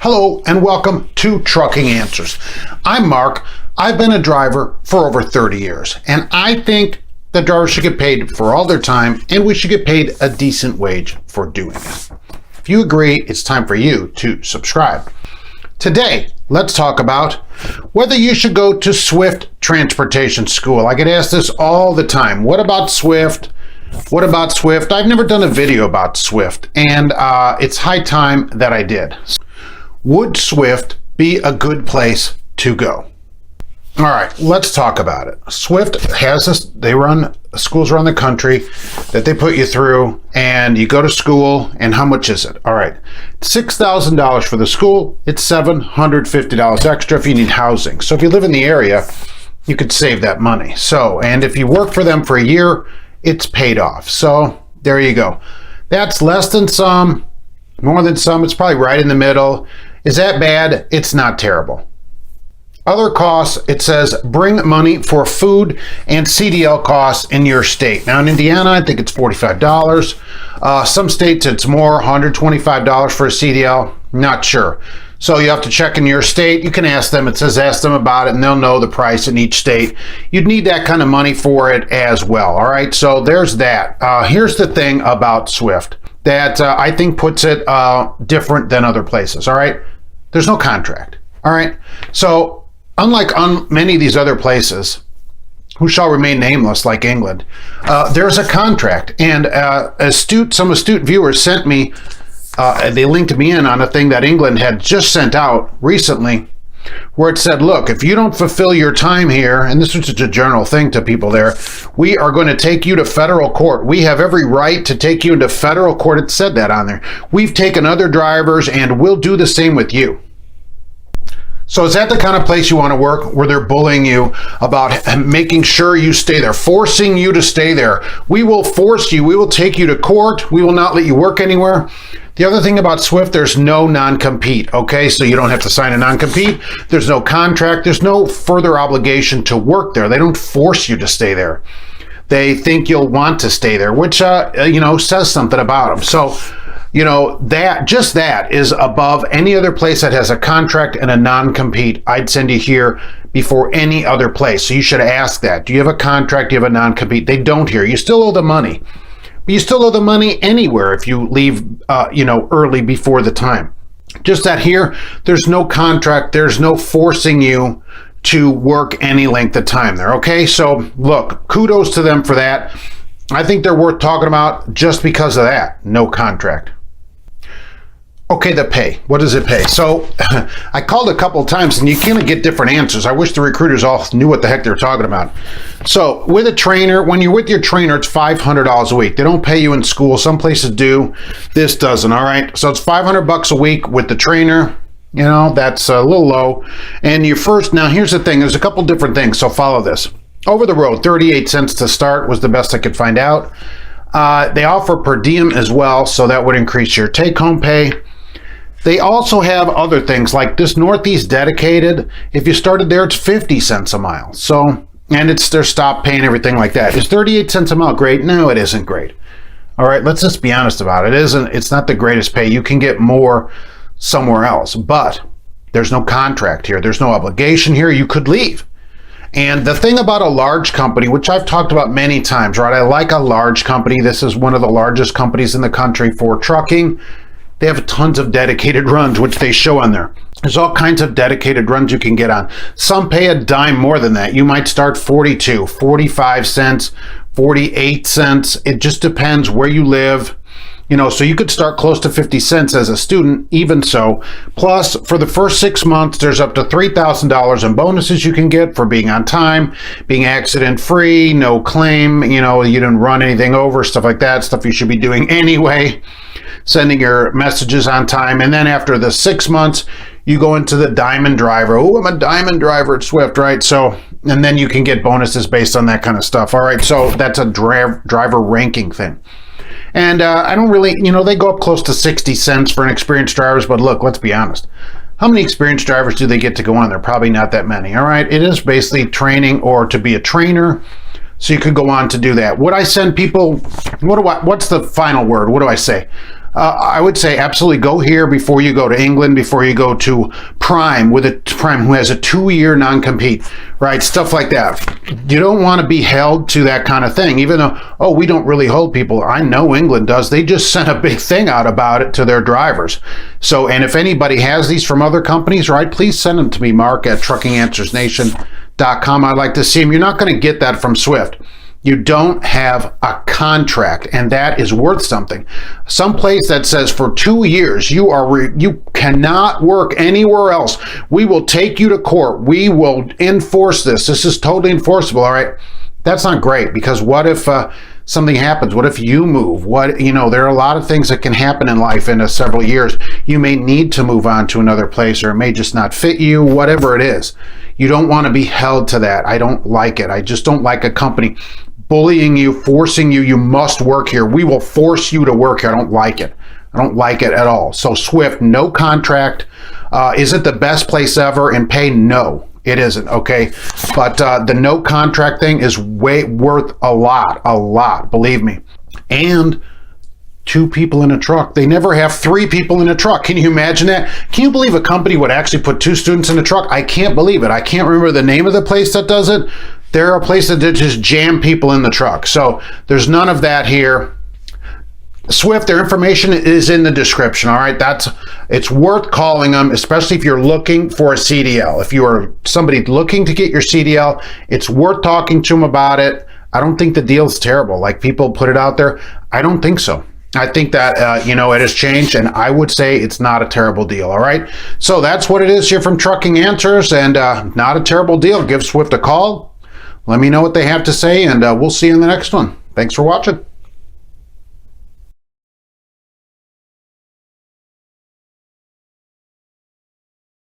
Hello and welcome to Trucking Answers. I'm Mark. I've been a driver for over 30 years, and I think the drivers should get paid for all their time, and we should get paid a decent wage for doing it. If you agree, it's time for you to subscribe. Today, let's talk about whether you should go to Swift Transportation School. I get asked this all the time. What about Swift? What about Swift? I've never done a video about Swift, and it's high time that I did. Would Swift be a good place to go? All right, let's talk about it. Swift has this, they run schools around the country that they put you through, and you go to school, and how much is it? All right, $6,000 for the school. It's $750 extra if you need housing. So if you live in the area, you could save that money. So, and if you work for them for a year, it's paid off. So there you go. That's less than some, more than some. It's probably right in the middle. Is that bad? It's not terrible. Other costs, it says bring money for food and CDL costs in your state. Now in Indiana, I think it's $45. Some states it's more, $125 for a CDL. Not sure. So you have to check in your state. You can ask them. It says ask them about it, and they'll know the price in each state. You'd need that kind of money for it as well. All right, so there's that. Here's the thing about Swift that I think puts it different than other places. All right, there's no contract. All right, so unlike many of these other places who shall remain nameless, like England, there's a contract. And some astute viewers sent me, they linked me in on a thing that England had just sent out recently, where it said, look, if you don't fulfill your time here, and this was just a general thing to people there, we are going to take you to federal court. We have every right to take you into federal court. It said that on there. We've taken other drivers, and we'll do the same with you. So is that the kind of place you want to work, where they're bullying you about making sure you stay there, forcing you to stay there? We will force you. We will take you to court. We will not let you work anywhere. The other thing about Swift, there's no non-compete, okay? So you don't have to sign a non-compete. There's no contract. There's no further obligation to work there. They don't force you to stay there. They think you'll want to stay there, which, says something about them. So, that is above any other place that has a contract and a non-compete. I'd send you here before any other place. So you should ask that. Do you have a contract? Do you have a non-compete? They don't here. You still owe the money. But you still owe the money anywhere if you leave, early before the time. Just that here, there's no contract. There's no forcing you to work any length of time there. Okay, so look, kudos to them for that. I think they're worth talking about just because of that. No contract. Okay, the pay. What does it pay? So I called a couple of times and you kind of get different answers. I wish the recruiters all knew what the heck they're talking about. So with a trainer, when you're with your trainer, it's $500 a week. They don't pay you in school. Some places do. This doesn't, all right? So it's $500 a week with the trainer. That's a little low. And now here's the thing. There's a couple different things, so follow this. Over the road, 38 cents to start was the best I could find out. They offer per diem as well, so that would increase your take-home pay. They also have other things like this Northeast Dedicated. If you started there, it's 50 cents a mile. So, and it's their stop pay and everything like that. Is 38 cents a mile great? No, it isn't great. All right, let's just be honest about it. It's not the greatest pay. You can get more somewhere else, but there's no contract here. There's no obligation here. You could leave. And the thing about a large company, which I've talked about many times, right? I like a large company. This is one of the largest companies in the country for trucking. They have tons of dedicated runs, which they show on there. There's all kinds of dedicated runs you can get on. Some pay a dime more than that. You might start 42, 45 cents, 48 cents. It just depends where you live. So you could start close to 50 cents as a student, even so. Plus, for the first 6 months, there's up to $3,000 in bonuses you can get for being on time, being accident-free, no claim, you didn't run anything over, stuff like that, stuff you should be doing anyway. Sending your messages on time. And then after the 6 months, you go into the diamond driver. Oh, I'm a diamond driver at Swift, right? So, and then you can get bonuses based on that kind of stuff. All right, so that's a driver ranking thing. And I don't really, they go up close to 60 cents for an experienced drivers, but look, let's be honest. How many experienced drivers do they get to go on there? Probably not that many, all right? It is basically training or to be a trainer. So you could go on to do that. Would I send people, what's the final word? What do I say? I would say absolutely go here before you go to England, before you go to Prime, Prime who has a 2-year non-compete, right? Stuff like that. You don't want to be held to that kind of thing, even though, oh, we don't really hold people. I know England does. They just sent a big thing out about it to their drivers. So, and if anybody has these from other companies, right, please send them to me, Mark at truckinganswersnation.com. I'd like to see them. You're not going to get that from Swift. You don't have a contract, and that is worth something. Some place that says for 2 years you cannot work anywhere else. We will take you to court. We will enforce this. This is totally enforceable. All right, that's not great, because what if something happens? What if you move? There are a lot of things that can happen in life in several years. You may need to move on to another place, or it may just not fit you. Whatever it is, you don't want to be held to that. I don't like it. I just don't like a company bullying you, forcing you. You must work here. We will force you to work here. I don't like it. I don't like it at all. So Swift, no contract. Is it the best place ever in pay? No, it isn't. Okay, but the no contract thing is worth a lot. Believe me. And 2 people in a truck. They never have 3 people in a truck. Can you imagine that? Can you believe a company would actually put 2 students in a truck? I can't believe it. I can't remember the name of the place that does it. They're a place that just jam people in the truck. So there's none of that here. Swift, their information is in the description. All right, it's worth calling them, especially if you're looking for a CDL. If you are somebody looking to get your CDL, it's worth talking to them about it. I don't think the deal's terrible, like people put it out there. I don't think so. I think that, it has changed, and I would say it's not a terrible deal, all right? So that's what it is here from Trucking Answers, and not a terrible deal. Give Swift a call. Let me know what they have to say, and we'll see you in the next one. Thanks for watching.